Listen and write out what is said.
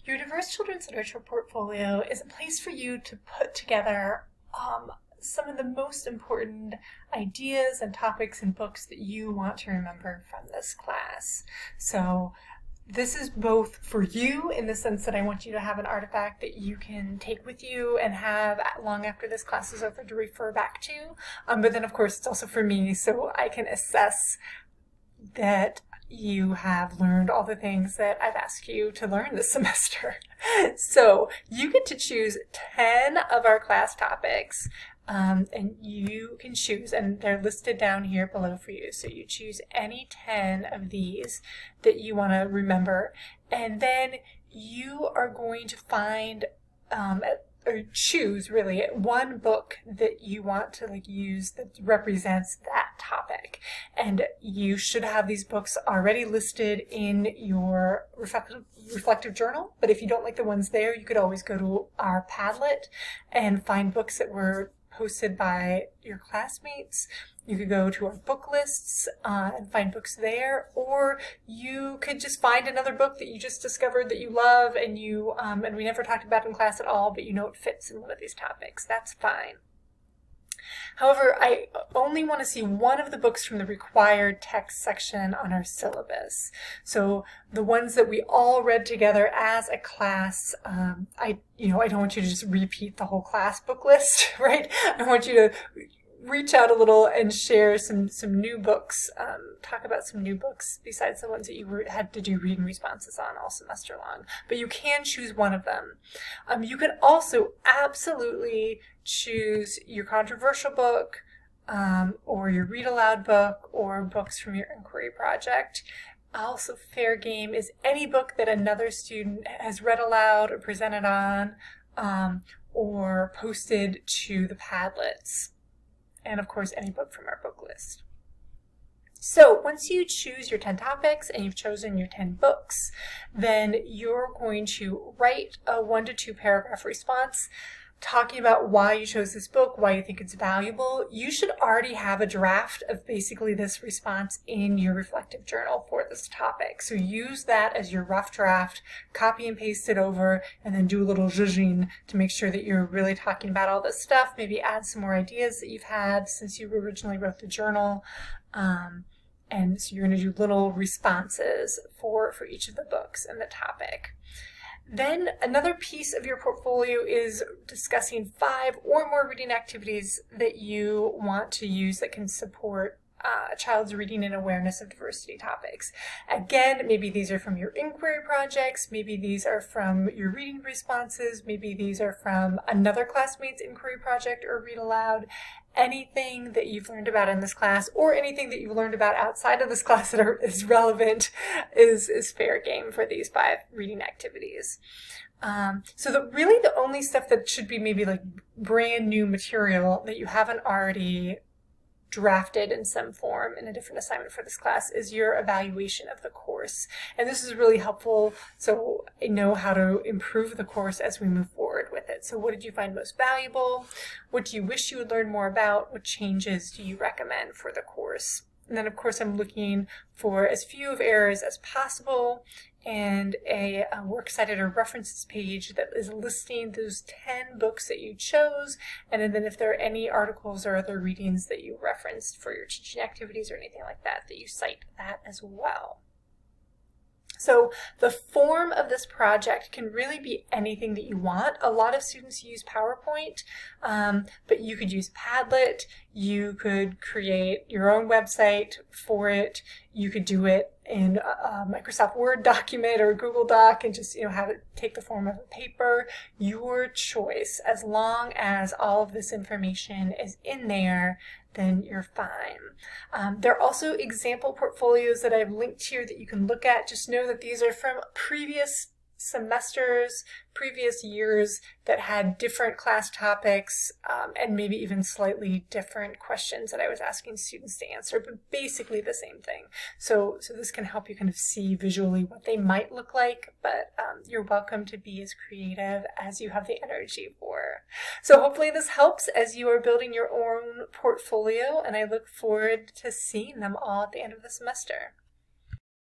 Your diverse children's literature portfolio is a place for you to put together some of the most important ideas and topics and books that you want to remember from this class. So this is both for you in the sense that I want you to have an artifact that you can take with you and have long after this class is over to refer back to. But then of course it's also for me so I can assess that you have learned all the things that I've asked you to learn this semester. So you get to choose 10 of our class topics, and you can choose, and they're listed down here below for you. So you choose any 10 of these that you want to remember, and then you are going to find or choose really one book that you want to use that represents that topic. And you should have these books already listed in your reflective journal, but if you don't like the ones there, you could always go to our Padlet and find books that were posted by your classmates. You could go to our book lists and find books there, or you could just find another book that you just discovered that you love and you and we never talked about in class at all, but you know it fits in one of these topics. That's fine. However, I only want to see one of the books from the required text section on our syllabus. So the ones that we all read together as a class, I don't want you to just repeat the whole class book list, right? I want you to reach out a little and share some new books, talk about some new books besides the ones that you had to do reading responses on all semester long. But you can choose one of them. You can also absolutely choose your controversial book, or your read aloud book, or books from your inquiry project. Also fair game is any book that another student has read aloud or presented on, or posted to the Padlets. And of course, any book from our book list. So once you choose your 10 topics and you've chosen your 10 books, then you're going to write a 1 to 2 paragraph response talking about why you chose this book, why you think it's valuable. You should already have a draft of basically this response in your reflective journal for this topic. So use that as your rough draft, copy and paste it over, and then do a little zhuzhing to make sure that you're really talking about all this stuff. Maybe add some more ideas that you've had since you originally wrote the journal. And so you're going to do little responses for each of the books and the topic. Then another piece of your portfolio is discussing 5 or more reading activities that you want to use that can support a child's reading and awareness of diversity topics. Again, maybe these are from your inquiry projects, maybe these are from your reading responses, maybe these are from another classmate's inquiry project or read aloud. Anything that you've learned about in this class or anything that you've learned about outside of this class that is relevant is fair game for these 5 reading activities. So really the only stuff that should be maybe like brand new material that you haven't already drafted in some form in a different assignment for this class is your evaluation of the course. And this is really helpful so I know how to improve the course as we move forward with it. So what did you find most valuable? What do you wish you would learn more about? What changes do you recommend for the course? And then of course I'm looking for as few of errors as possible and a works cited or references page that is listing those 10 books that you chose, and then if there are any articles or other readings that you referenced for your teaching activities or anything like that, that you cite that as well. So the form of this project can really be anything that you want. A lot of students use PowerPoint, but you could use Padlet. You could create your own website for it. You could do it in a Microsoft Word document or a Google Doc and just have it take the form of a paper. Your choice. As long as all of this information is in there, then you're fine. There are also example portfolios that I've linked here that you can look at. Just know that these are from previous semesters, previous years that had different class topics and maybe even slightly different questions that I was asking students to answer, but basically the same thing. So this can help you kind of see visually what they might look like, but you're welcome to be as creative as you have the energy for. So hopefully this helps as you are building your own portfolio, and I look forward to seeing them all at the end of the semester.